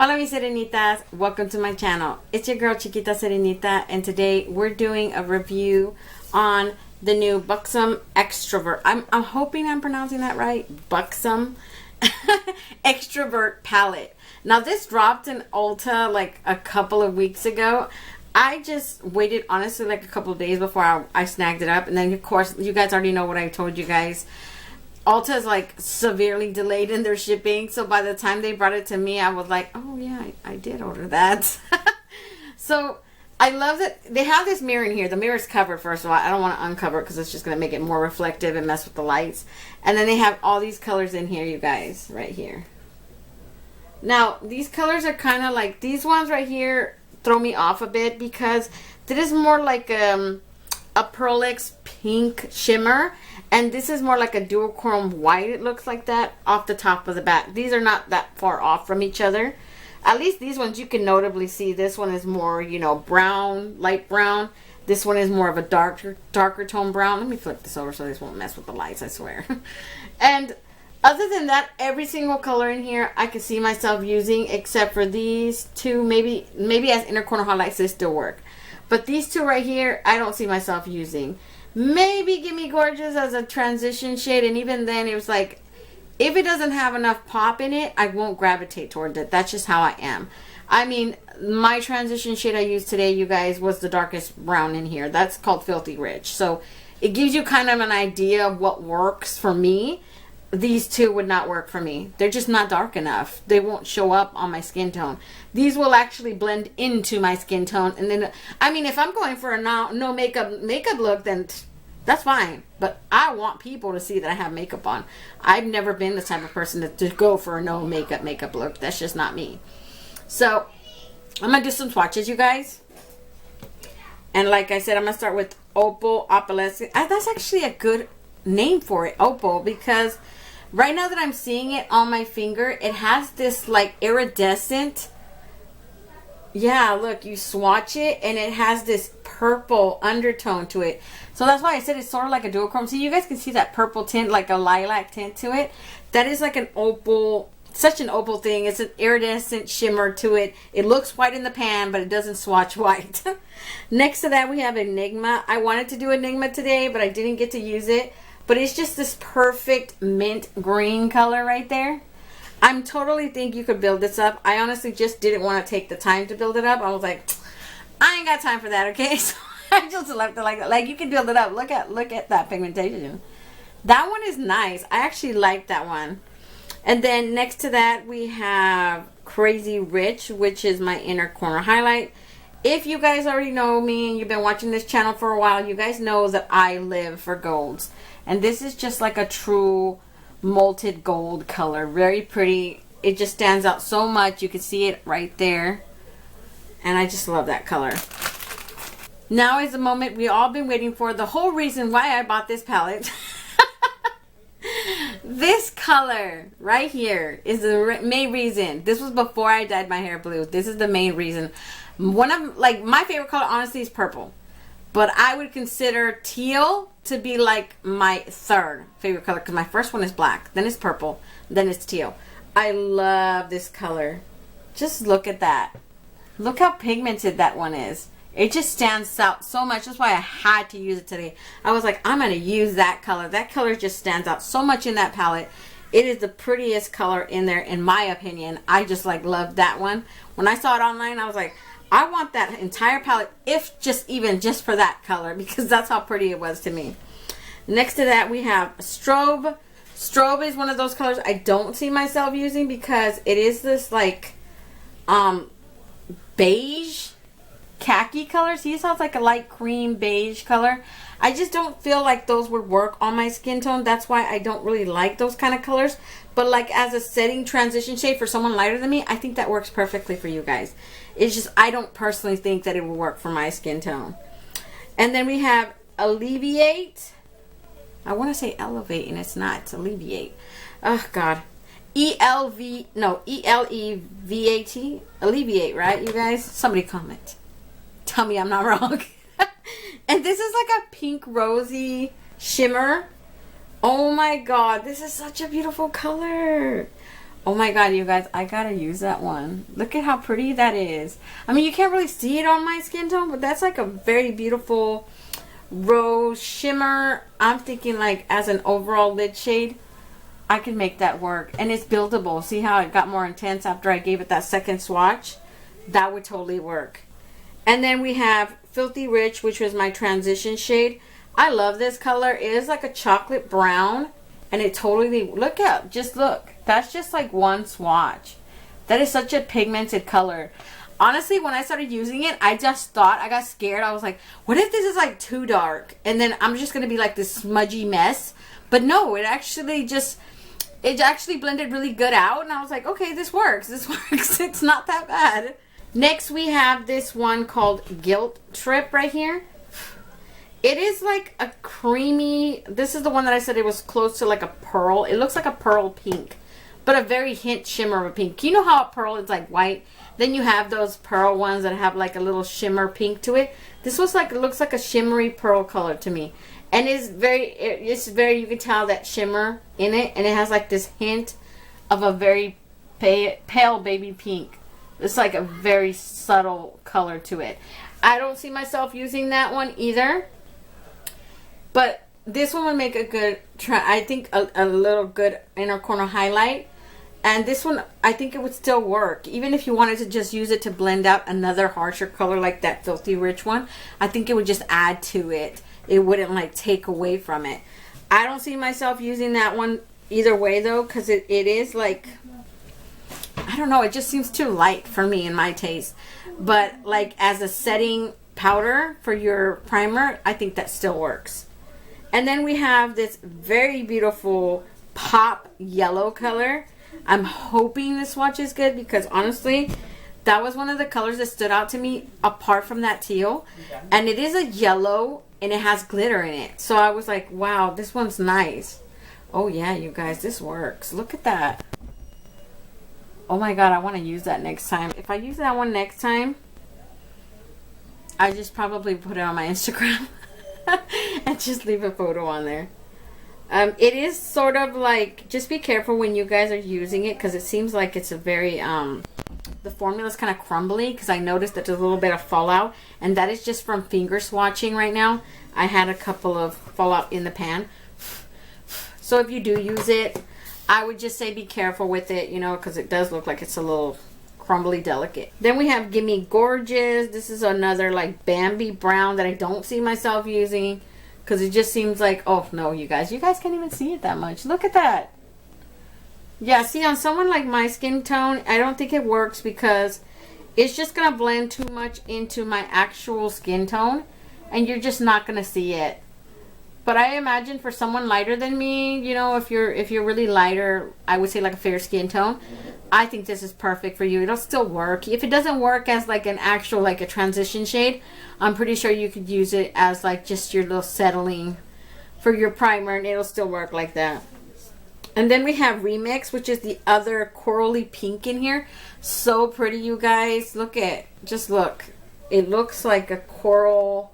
Hola mis serenitas, welcome to my channel. It's your girl Chiquita Serenita, and today we're doing a review on the new Buxom Xtrovert. I'm hoping I'm pronouncing that right. Buxom Xtrovert palette. Now this dropped in Ulta like a couple of weeks ago. I just waited honestly like a couple of days before I snagged it up, and then of course you guys already know what I told you guys. Ulta is like severely delayed in their shipping, so by the time they brought it to me, I was like, oh yeah, I did order that. So I love that they have this mirror in here. The mirror is covered, first of all. I don't want to uncover it because it's just going to make it more reflective and mess with the lights. And then they have all these colors in here, you guys, right here. Now these colors are kind of like, these ones right here throw me off a bit because this is more like a Pearlix pink shimmer, and this is more like a dual chrome white. It looks like that off the top of the bat. These are not that far off from each other. At least these ones you can notably see. This one is more, you know, brown, light brown. This one is more of a darker tone brown. Let me flip this over so this won't mess with the lights, I swear. And other than that, every single color in here I can see myself using, except for these two. Maybe as inner corner highlights they still work. But these two right here, I don't see myself using. Maybe Gimme Gorgeous as a transition shade, and even then it was like, if it doesn't have enough pop in it, I won't gravitate toward it. That's just how I am. I mean, my transition shade I used today, you guys, was the darkest brown in here. That's called Filthy Rich. So it gives you kind of an idea of what works for me. These two would not work for me. They're just not dark enough. They won't show up on my skin tone. These will actually blend into my skin tone. And then, I mean, if I'm going for a no makeup look, then that's fine. But I want people to see that I have makeup on. I've never been the type of person to go for a no makeup look. That's just not me. So I'm going to do some swatches, you guys. And like I said, I'm going to start with Opal Opalescent. That's actually a good name for it, Opal, because right now that I'm seeing it on my finger, it has this like iridescent, yeah, look, you swatch it and it has this purple undertone to it. So that's why I said it's sort of like a duochrome. So you guys can see that purple tint, like a lilac tint to it. That is like an opal, such an opal thing. It's an iridescent shimmer to it. It looks white in the pan, but it doesn't swatch white. Next to that we have Enigma. I wanted to do Enigma today, but I didn't get to use it. But it's just this perfect mint green color right there. I'm totally think you could build this up. I honestly just didn't want to take the time to build it up. I was like, I ain't got time for that, okay? So I just left it like that. Like, you can build it up. Look at that pigmentation. That one is nice. I actually like that one. And then next to that we have Crazy Rich, which is my inner corner highlight. If you guys already know me and you've been watching this channel for a while, you guys know that I live for golds. And this is just like a true molted gold color. Very pretty. It just stands out so much. You can see it right there. And I just love that color. Now is the moment we all been waiting for. The whole reason why I bought this palette. This color right here is the main reason. This was before I dyed my hair blue. This is the main reason. One of, like, my favorite color honestly is purple. But I would consider teal to be like my third favorite color, because my first one is black, then it's purple, then it's teal. I love this color. Just look at that. Look how pigmented that one is. It just stands out so much. That's why I had to use it today. I was like, I'm going to use that color. That color just stands out so much in that palette. It is the prettiest color in there, in my opinion. I just like love that one. When I saw it online, I was like, I want that entire palette, if even just for that color, because that's how pretty it was to me. Next to that we have Strobe. Strobe is one of those colors I don't see myself using because it is this like beige khaki color. See, it sounds like a light cream beige color. I just don't feel like those would work on my skin tone. That's why I don't really like those kind of colors. But like as a setting transition shade for someone lighter than me, I think that works perfectly for you guys. It's just, I don't personally think that it will work for my skin tone. And then we have Alleviate. I want to say Elevate, and it's not. It's Alleviate. Oh, God. E-L-E-V-A-T. Alleviate, right, you guys? Somebody comment. Tell me I'm not wrong. And this is like a pink rosy shimmer. Oh, my God. This is such a beautiful color. Oh my god, you guys, I gotta use that one. Look at how pretty that is. I mean, you can't really see it on my skin tone, but that's like a very beautiful rose shimmer. I'm thinking like as an overall lid shade, I can make that work. And it's buildable. See how it got more intense after I gave it that second swatch? That would totally work. And then we have Filthy Rich, which was my transition shade. I love this color. It is like a chocolate brown. And it totally, look at, just look. That's just like one swatch. That is such a pigmented color. Honestly, when I started using it, I just thought, I got scared. I was like, what if this is like too dark? And then I'm just going to be like this smudgy mess. But no, it actually blended really good out. And I was like, okay, this works. This works. It's not that bad. Next, we have this one called Guilt Trip right here. It is like a creamy, this is the one that I said it was close to like a pearl. It looks like a pearl pink, but a very hint shimmer of a pink. You know how a pearl is like white? Then you have those pearl ones that have like a little shimmer pink to it. This was like, it looks like a shimmery pearl color to me. And it's very, you can tell that shimmer in it. And it has like this hint of a very pale baby pink. It's like a very subtle color to it. I don't see myself using that one either. But this one would make a good, I think, a little good inner corner highlight. And this one, I think it would still work. Even if you wanted to just use it to blend out another harsher color like that Filthy Rich one, I think it would just add to it. It wouldn't like take away from it. I don't see myself using that one either way though, because it is like, I don't know, it just seems too light for me in my taste. But like as a setting powder for your primer, I think that still works. And then we have this very beautiful pop yellow color. I'm hoping this swatch is good because honestly, that was one of the colors that stood out to me apart from that teal. And it is a yellow and it has glitter in it. So I was like, wow, this one's nice. Oh yeah, you guys, this works. Look at that. Oh my god, I want to use that next time. If I use that one next time, I just probably put it on my Instagram. And just leave a photo on there. It is sort of like, just be careful when you guys are using it because it seems like it's a very, the formula is kind of crumbly because I noticed that there's a little bit of fallout. And that is just from finger swatching right now. I had a couple of fallout in the pan. So if you do use it, I would just say be careful with it, you know, because it does look like it's a little crumbly delicate. Then we have Gimme Gorgeous. This is another like Bambi brown that I don't see myself using because it just seems like, oh no, you guys can't even see it that much. Look at that. Yeah, see, on someone like my skin tone, I don't think it works because it's just gonna blend too much into my actual skin tone and you're just not gonna see it. But I imagine for someone lighter than me, you know, if you're really lighter, I would say like a fair skin tone, I think this is perfect for you. It'll still work. If it doesn't work as like an actual, like a transition shade, I'm pretty sure you could use it as like just your little settling for your primer and it'll still work like that. And then we have Remix, which is the other corally pink in here. So pretty, you guys. Look at, just look. It looks like a coral.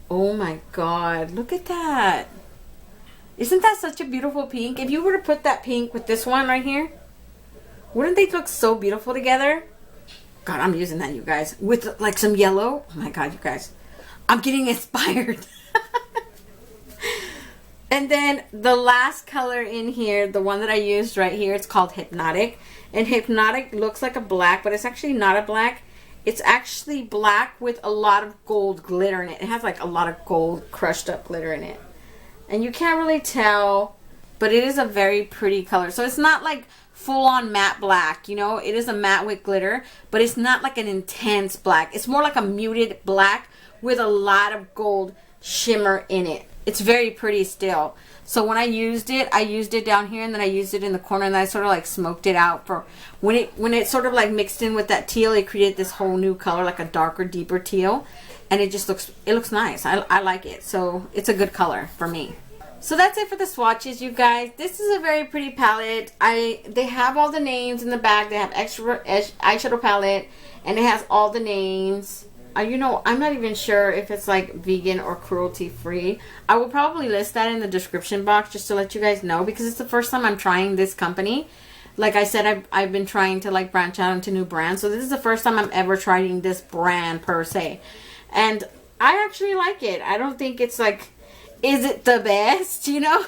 Oh my god, look at that. Isn't that such a beautiful pink? If you were to put that pink with this one right here, wouldn't they look so beautiful together? God, I'm using that, you guys. With like some yellow. Oh my god, you guys. I'm getting inspired. And then the last color in here, the one that I used right here, it's called Hypnotic. And Hypnotic looks like a black, but it's actually not a black. It's actually black with a lot of gold glitter in it. It has like a lot of gold crushed up glitter in it. And you can't really tell, but it is a very pretty color. So it's not like full on matte black, you know. It is a matte with glitter, but it's not like an intense black. It's more like a muted black with a lot of gold shimmer in it. It's very pretty still. So when I used it down here and then I used it in the corner and I sort of like smoked it out for when it sort of like mixed in with that teal, it created this whole new color, like a darker, deeper teal. And it just looks nice. I like it. So it's a good color for me. So that's it for the swatches, you guys. This is a very pretty palette. They have all the names in the back. They have extra eyeshadow palette and it has all the names. You know, I'm not even sure if it's like vegan or cruelty free. I will probably list that in the description box just to let you guys know because it's the first time I'm trying this company. Like I said, I've been trying to like branch out into new brands. So this is the first time I'm ever trying this brand per se. And I actually like it. I don't think it's like, is it the best? You know,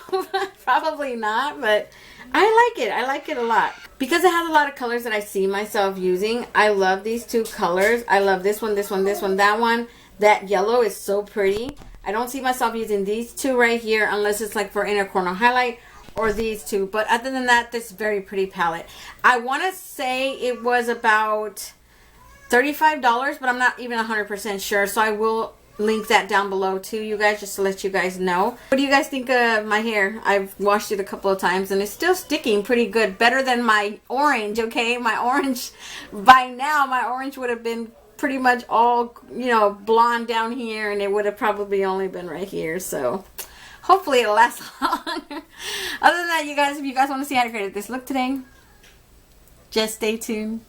probably not, but I like it. I like it a lot. Because it has a lot of colors that I see myself using. I love these two colors. I love this one, this one, this one, that one. That yellow is so pretty. I don't see myself using these two right here unless it's like for inner corner highlight or these two. But other than that, this very pretty palette. I want to say it was about $35, but I'm not even 100% sure. So I will link that down below to you guys just to let you guys know. What do you guys think of my hair? I've washed it a couple of times and it's still sticking pretty good. Better than my orange, okay? My orange, by now, my orange would have been pretty much all, you know, blonde down here, and it would have probably only been right here. So hopefully it'll last long. Other than that, you guys, if you guys want to see how I created this look today, just stay tuned.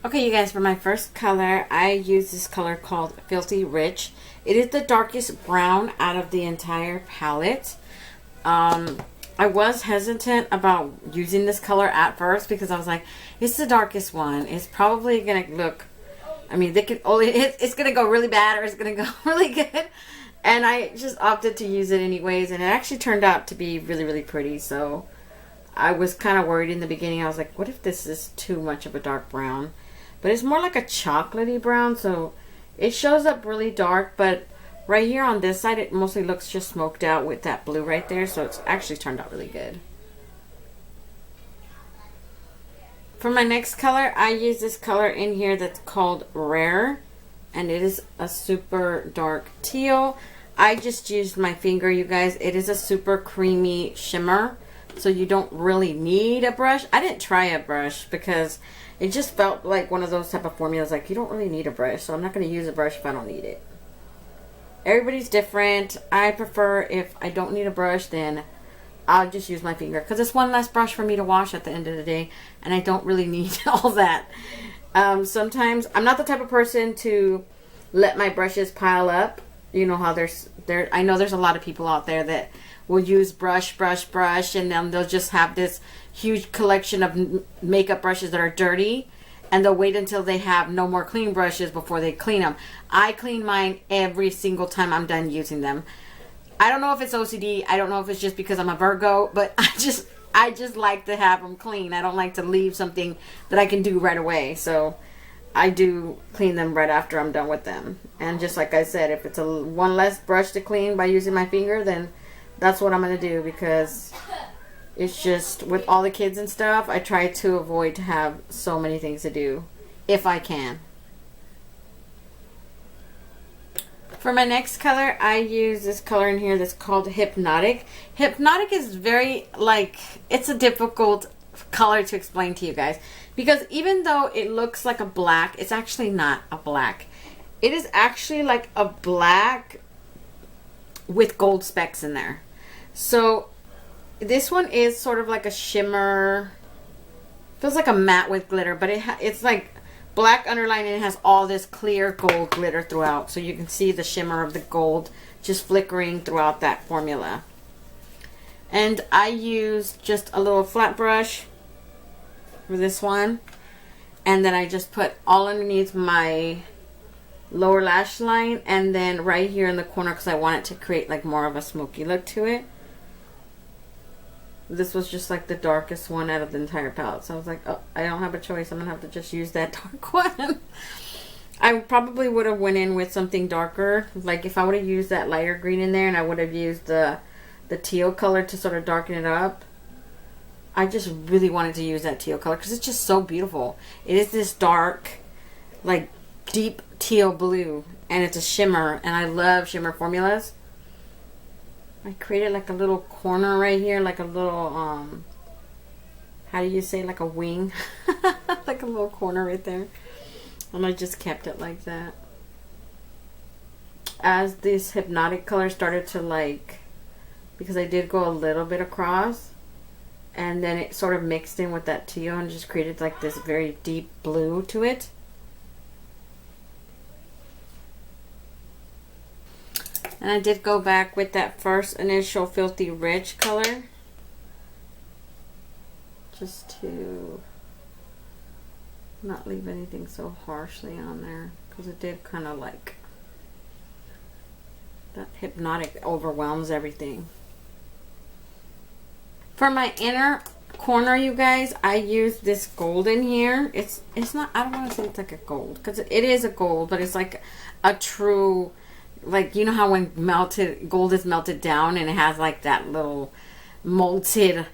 Okay, you guys, for my first color, I use this color called Filthy Rich. It is the darkest brown out of the entire palette. I was hesitant about using this color at first because I was like, it's the darkest one. It's probably going to look, I mean, they could only, it's going to go really bad or it's going to go really good. And I just opted to use it anyways. And it actually turned out to be really, really pretty. So I was kind of worried in the beginning. I was like, what if this is too much of a dark brown? But it's more like a chocolatey brown. So it shows up really dark. But right here on this side, it mostly looks just smoked out with that blue right there. So it's actually turned out really good. For my next color, I use this color in here that's called Rare, and it is a super dark teal. I just used my finger, you guys. It is a super creamy shimmer, so you don't really need a brush. I didn't try a brush because it just felt like one of those type of formulas, like you don't really need a brush, so I'm not going to use a brush if I don't need it. Everybody's different. I prefer if I don't need a brush, then I'll just use my finger because it's one less brush for me to wash at the end of the day, and I don't really need all that. Sometimes I'm not the type of person to let my brushes pile up. You know how I know there's a lot of people out there that will use brush, and then they'll just have this huge collection of makeup brushes that are dirty, and they'll wait until they have no more clean brushes before they clean them. I clean mine every single time I'm done using them. I don't know if it's OCD. I don't know if it's just because I'm a Virgo, but I just like to have them clean. I don't like to leave something that I can do right away. So I do clean them right after I'm done with them. And just like I said, if it's one less brush to clean by using my finger, then that's what I'm going to do, because it's just with all the kids and stuff, I try to avoid to have so many things to do if I can. For my next color, I use this color in here that's called Hypnotic. Hypnotic is very, like, it's a difficult color to explain to you guys. Because even though it looks like a black, it's actually not a black. It is actually like a black with gold specks in there. So this one is sort of like a shimmer. Feels like a matte with glitter, but it's like black underline, and it has all this clear gold glitter throughout, so you can see the shimmer of the gold just flickering throughout that formula. And I use just a little flat brush for this one, and then I just put all underneath my lower lash line, and then right here in the corner, because I want it to create like more of a smoky look to it. This was just like the darkest one out of the entire palette. So I was like, oh, I don't have a choice. I'm going to have to just use that dark one. I probably would have went in with something darker. Like if I would have used that lighter green in there, and I would have used the teal color to sort of darken it up. I just really wanted to use that teal color because it's just so beautiful. It is this dark, like deep teal blue, and it's a shimmer, and I love shimmer formulas. I created like a little corner right here, like a little, how do you say, like a wing? Like a little corner right there. And I just kept it like that. As this Hypnotic color started to like, because I did go a little bit across, and then it sort of mixed in with that teal and just created like this very deep blue to it. And I did go back with that first initial Filthy Rich color, just to not leave anything so harshly on there, because it did kind of like, that hypnotic overwhelms everything. For my inner corner, you guys, I use this gold in here. It's not, I don't want to say it's like a gold, because it is a gold, but it's like a true, like, you know how when gold is melted down and it has like that little molted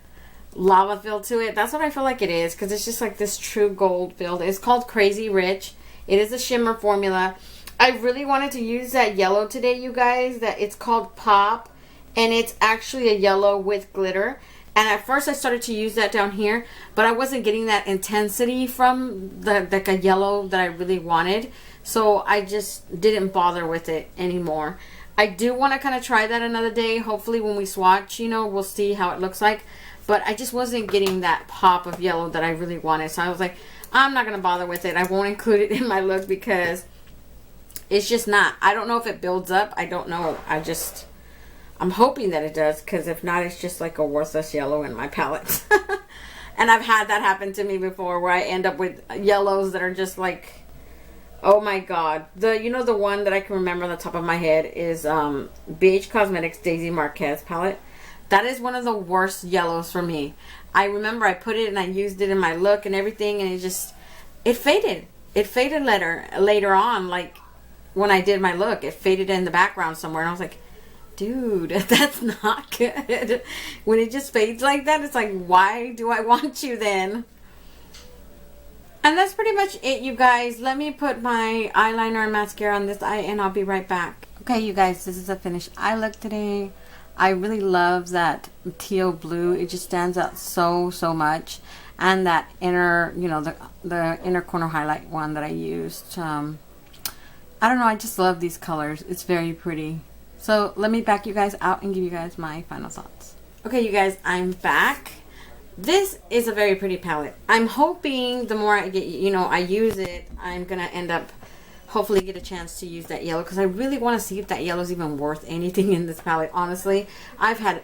lava feel to it? That's what I feel like it is, because it's just like this true gold filled. It's called Crazy Rich. It is a shimmer formula. I really wanted to use that yellow today, you guys, that it's called Pop, and it's actually a yellow with glitter. And at first I started to use that down here, but I wasn't getting that intensity from the like a yellow that I really wanted. So I just didn't bother with it anymore. I do want to kind of try that another day. Hopefully when we swatch, you know, we'll see how it looks like. But I just wasn't getting that pop of yellow that I really wanted. So I was like, I'm not going to bother with it. I won't include it in my look because it's just not. I don't know if it builds up. I don't know. I'm hoping that it does, because if not, it's just like a worthless yellow in my palette. And I've had that happen to me before, where I end up with yellows that are just like, oh my god. You know, the one that I can remember on the top of my head is BH Cosmetics Daisy Marquez palette. That is one of the worst yellows for me. I remember I put it and I used it in my look and everything, and it faded. It faded later on, like when I did my look. It faded in the background somewhere, and I was like, dude, that's not good. When it just fades like that, it's like, why do I want you then? And that's pretty much it, you guys. Let me put my eyeliner and mascara on this eye, and I'll be right back. Okay, you guys, this is a finished eye look today. I really love that teal blue. It just stands out so much. And that inner, you know, the inner corner highlight one that I used. I don't know, I just love these colors. It's very pretty. So let me back you guys out and give you guys my final thoughts. Okay, you guys, I'm back. This is a very pretty palette. I'm hoping the more I get, you know, I use it, I'm going to end up hopefully get a chance to use that yellow, because I really want to see if that yellow is even worth anything in this palette. Honestly, I've had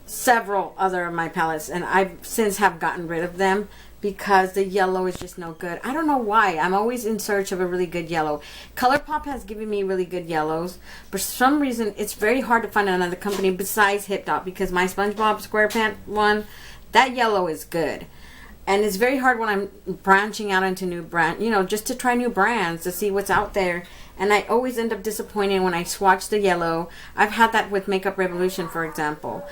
several other of my palettes, and I've since have gotten rid of them because the yellow is just no good. I don't know why. I'm always in search of a really good yellow. ColourPop has given me really good yellows. For some reason, it's very hard to find another company besides Hip Dot, because my SpongeBob SquarePants one, that yellow is good. And it's very hard when I'm branching out into new brand, you know, just to try new brands to see what's out there. And I always end up disappointed when I swatch the yellow. I've had that with Makeup Revolution, for example.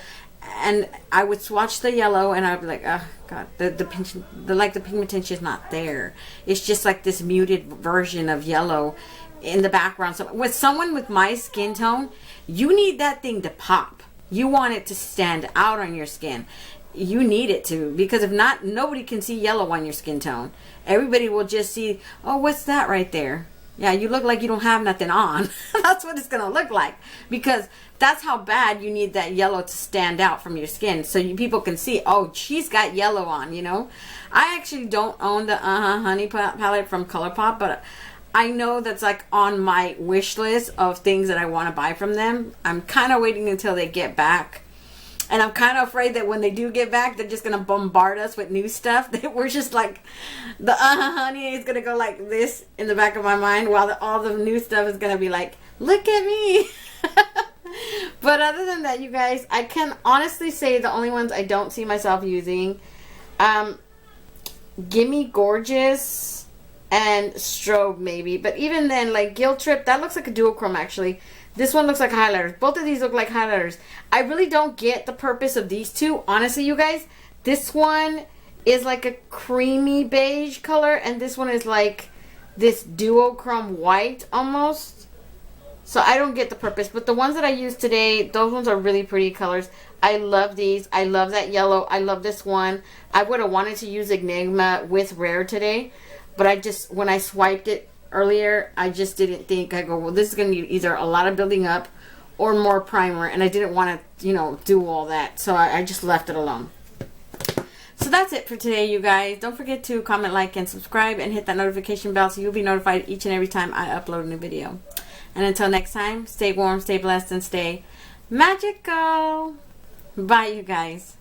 And I would swatch the yellow, and I'd be like, oh god, the pigmentation is not there. It's just like this muted version of yellow in the background. So with someone with my skin tone, you need that thing to pop. You want it to stand out on your skin. You need it to, because if not, nobody can see yellow on your skin tone. Everybody will just see, oh, what's that right there? Yeah, you look like you don't have nothing on. That's what it's going to look like, because that's how bad you need that yellow to stand out from your skin, so people can see, oh, she's got yellow on, you know. I actually don't own the Honey palette from ColourPop, but I know that's like on my wish list of things that I want to buy from them. I'm kind of waiting until they get back. And I'm kind of afraid that when they do get back, they're just going to bombard us with new stuff. That we're just like, the honey is going to go like this in the back of my mind, while all the new stuff is going to be like, look at me. But other than that, you guys, I can honestly say the only ones I don't see myself using, Gimme Gorgeous and Strobe maybe. But even then, like Guilt Trip, that looks like a duochrome actually. This one looks like highlighters. Both of these look like highlighters. I really don't get the purpose of these two. Honestly, you guys, this one is like a creamy beige color, and this one is like this duochrome white almost. So I don't get the purpose. But the ones that I used today, those ones are really pretty colors. I love these. I love that yellow. I love this one. I would have wanted to use Enigma with Rare today, but I just, when I swiped it earlier, I just didn't think. I go, well, this is going to need either a lot of building up or more primer, and I didn't want to, you know, do all that, so I just left it alone. So that's it for today, you guys. Don't forget to comment, like, and subscribe, and hit that notification bell so you'll be notified each and every time I upload a new video. And until next time, stay warm, stay blessed, and stay magical. Bye, you guys.